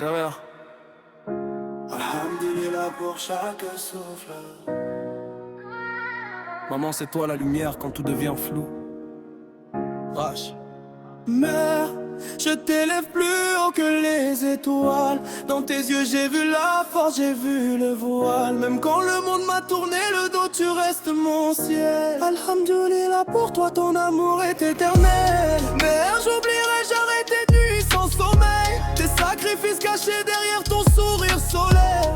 De rien. Alhamdulillah pour chaque souffle. Maman, c'est toi la lumière quand tout devient flou. Rach. Mère, je t'élève plus haut que les étoiles. Dans tes yeux j'ai vu la force, j'ai vu le voile. Même quand le monde m'a tourné le dos, tu restes mon ciel. Alhamdulillah pour toi, ton amour est éternel. Mère, j'oublierai jamais tes nuits sans sommeil, tes sacrifices cachés derrière ton sourire solaire.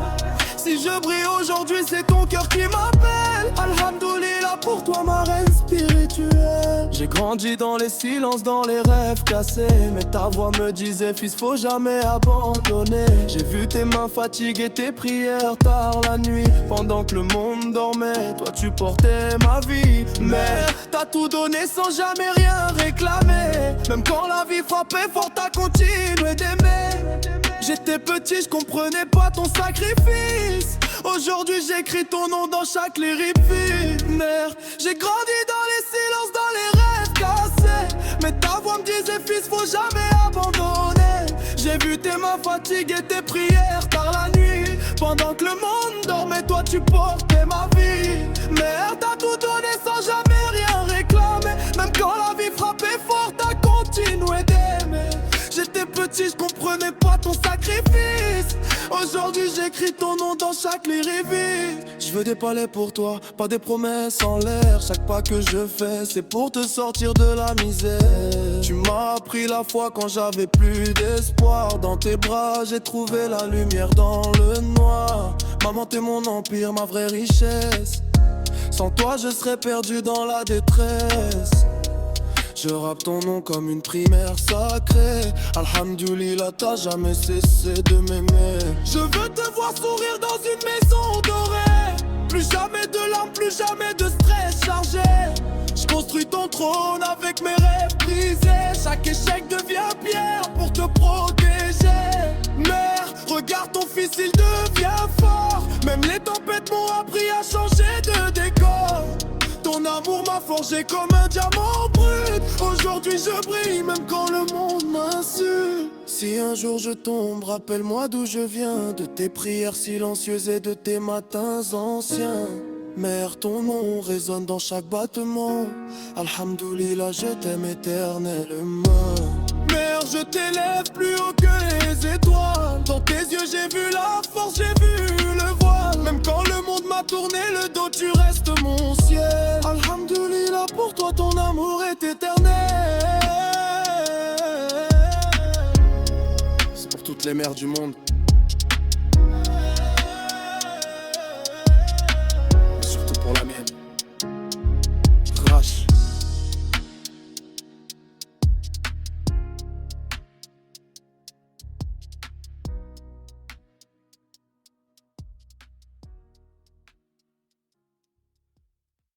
Si je brille aujourd'hui, c'est ton cœur qui m'appelle. Alhamdulillah pour toi, ma reine spirituelle. J'ai grandi dans les silences, dans les rêves cassés, mais ta voix me disait fils, faut jamais abandonner. J'ai vu tes mains fatiguées, tes prières tard la nuit, pendant que le monde dormait, toi tu portais ma vie. Mère, t'as tout donné sans jamais rien réclamer. Même quand la vie frappait fort, t'as continué d'aimer. J'étais petit, je comprenais pas ton sacrifice. Aujourd'hui j'écris ton nom dans chaque lyrique. Mère, j'ai grandi dans les silences, dans les rêves cassés, mais ta voix me disait fils, faut jamais abandonner. J'ai vu tes mains fatiguées, tes prières tard la nuit, pendant que le monde dormait, toi tu portais ma vie. Mère, t'as tout donné sans jamais rien réclamer. Même quand la vie frappait fort, t'as continué d'aimer. J'étais petit, je comprenais pas ton sacrifice. Aujourd'hui j'écris ton nom dans chaque lyrique. Je veux des palais pour toi, pas des promesses en l'air. Chaque pas que je fais, c'est pour te sortir de la misère. Tu m'as appris la foi quand j'avais plus d'espoir. Dans tes bras j'ai trouvé la lumière dans le noir. Maman t'es mon empire, ma vraie richesse. Sans toi je serais perdu dans la détresse. Je rappe ton nom comme une primaire sacrée. Alhamdulillah, t'as jamais cessé de m'aimer. Je veux te voir sourire dans une maison dorée. Plus jamais de larmes, plus jamais de stress chargé. Je construis ton trône avec mes rêves brisés. Chaque échec devient pierre pour te protéger. Mère, regarde ton fils, il devient fort. Même les tempêtes m'ont appris à changer de décor. Ton amour m'a forgé comme un diamant brut. Aujourd'hui je brille même quand le monde m'insulte. Si un jour je tombe, rappelle-moi d'où je viens, de tes prières silencieuses et de tes matins anciens. Mère, ton nom résonne dans chaque battement. Alhamdulillah, je t'aime éternellement. Mère, je t'élève plus haut que les étoiles. Dans tes yeux j'ai vu la force, j'ai vu le voile. Même quand le monde m'a tourné le dos, tu restes mon ciel. Alhamdulillah pour toi, ton amour est éternel. C'est pour toutes les mères du monde.